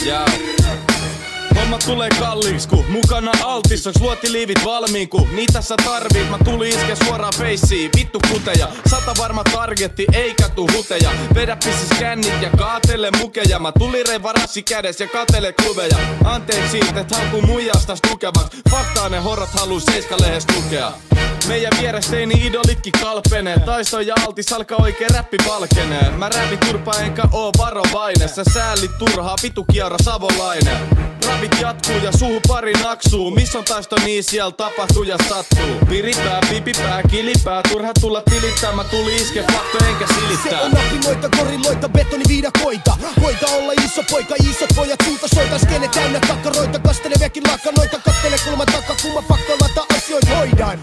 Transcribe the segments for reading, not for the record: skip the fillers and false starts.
Yeah. Homma tulee kalliiksi, kun mukana altis. Onks luotiliivit valmiin, kun niitä sä tarvit? Mä tulin iske suoraan feissiin, vittu kuteja. 100 varma targetti, eikä tuu huteja. Vedä pissis kännit ja kaatele mukeja. Mä tulin reivarassi kädes ja katele klubeja. Anteeksi, et haukuu muijastas tukevaks. Faktaa ne horrat haluu Seiska-lehes lukea. Meidän vierestäni idolitkin kalpenee. Taisto ja altis alkaa oikein räppi valkenee. Mä räpin turpaa enkä oo varovainen. Sä säällit turhaa, vitu kiara savolainen. Rapit jatkuu ja suhu pari naksuu. Miss on taisto niin siellä tapahtuu ja sattuu. Piripää, pipipää, kilipää. Turha tulla tilittää, mä tuli iske fakto enkä silittää. Se on napinoita, gorilloita, betoniviidakoita. Koita olla iso poika, isot pojat suuta soita. Skene täynnä kakkaroita, kasteleviakin lakanoita. Kattele kulman takka, kumma faktoilla asioita hoidaan.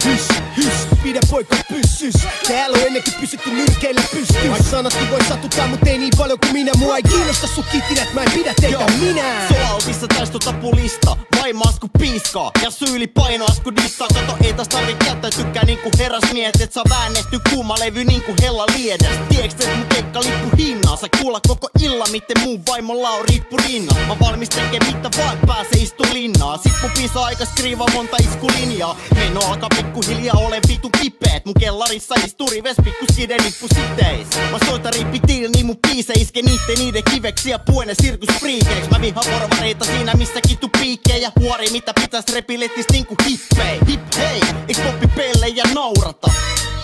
Hys, pidä poika pyssys. Täällä on ennenkin pysytty nyrkeille pystyyn. Vaik sanatkin voi satuttaa, mut ei niin paljon kuin minä. Mua ei kiinnosta sun kitinät, mä en pidä teitä minä. Soaltissa taistotapulista, vaimaas ku piiskaa. Ja syyli painoas ku dissaa. Kato ei taas tarvi käyttäytykää niinku herrasmiehet. Et saa väännehty kuuma levy niinku hella liedes. Tieks et mun keikkalippu hinnaa? Sä kuulla koko illa, miten mun vaimolla on riippu rinnaa. Mä valmis tekee mitä vaan pääse istu linnaa. Sit mun piisa aika skriivaa monta iskulinjaa. Meno alkaa pikkuhiljaa ole vitun kipeet. Mun kellarissa istuu rives pikku skidenippu siteis. Mä soitan rippitiil niin mun biise iske niiden kiveksi ja puene sirkuspriikeeks. Mä vihaan porvareita siinä missä kittu piikkejä. Huori mitä pitäis repilettis niinku hippei. Hip hei, eiks poppi pellejä naurata?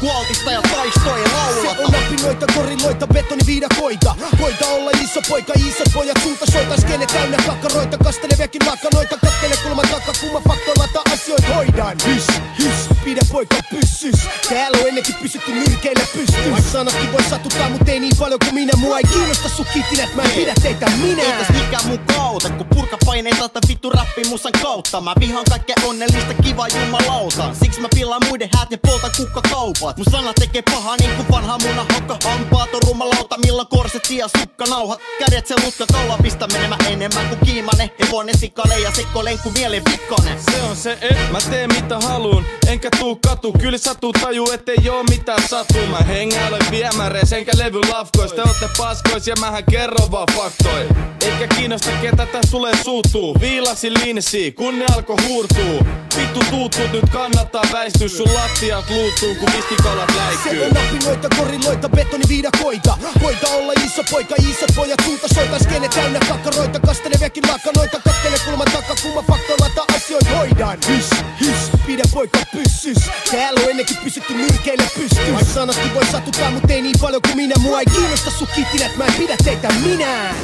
Kualtista ja taistoi laulata. Se on napinoita, gorilloita, betoniviidakoita. Koita olla iso poika, isot pojat suuta soita. Skene täynnä kakkaroita, kasteleviakin lakanoita. Kattele kulman takka, kumma faktoilla asioita hoidaan. Hys, pidä poika pyssys. Täällä on ennenkin pysytty nyrkeille pystyyn. Vaik sanatkin voi satuttaa, mut ei niin paljon kuin minä. Mua ei kiinnosta sun kitinät, mä en pidä teitä minä. Ei täs mikään mun kaute, kun purkapaineita tai vittu rappimusan kautta. Mä vihaan kaikkea onnellista, kiva jumalauta. Siks mä pillaan muiden häät ja poltan kukkakaupat. Mun sana tekee pahaa niinku vanha muna hokka. Hampaat on rumalauta, milloin korsetti ja sukkanauhat. Kädet se lutka kaula pistä menemään enemmän kuin kiimane. Hevonen sikale ja sekoilen ku mielen vikkonen. Se on se, et mä teen mitä haluun, enkä tuu katu. Kyllä satu taju, ettei oo mitään satuu. Mä hengäilen viemäreis, enkä levy lafkois. Te ootte paskois ja mähän kerron vaan faktoi. Eikä kiinnosta ketä täs sulle suuttuu. Viilasi linssii, kun ne alkoi huurtuu. Vittu tuutut, nyt kannattaa väistyä. Sun lattiat luuttuu, kun viskikalat läikkyy. Se on napinoita, gorilloita, betoniviidakoita. Koita olla iso poika, isot pojat suuta soita. Skene täynnä kakkaroita, kasteleviakin lakanoita. Kattele kulman takka, kumma faktoilla asioita hoidaan. Hys, pidä poika pyssys. Täällä on ennenkin pysytty nyrkeille pystyyn. Vaik sanatkin voi satuttaa, mut ei niin paljon kuin minä. Mua ei kiinnosta sun kitinät, mä en pidä teitä minä.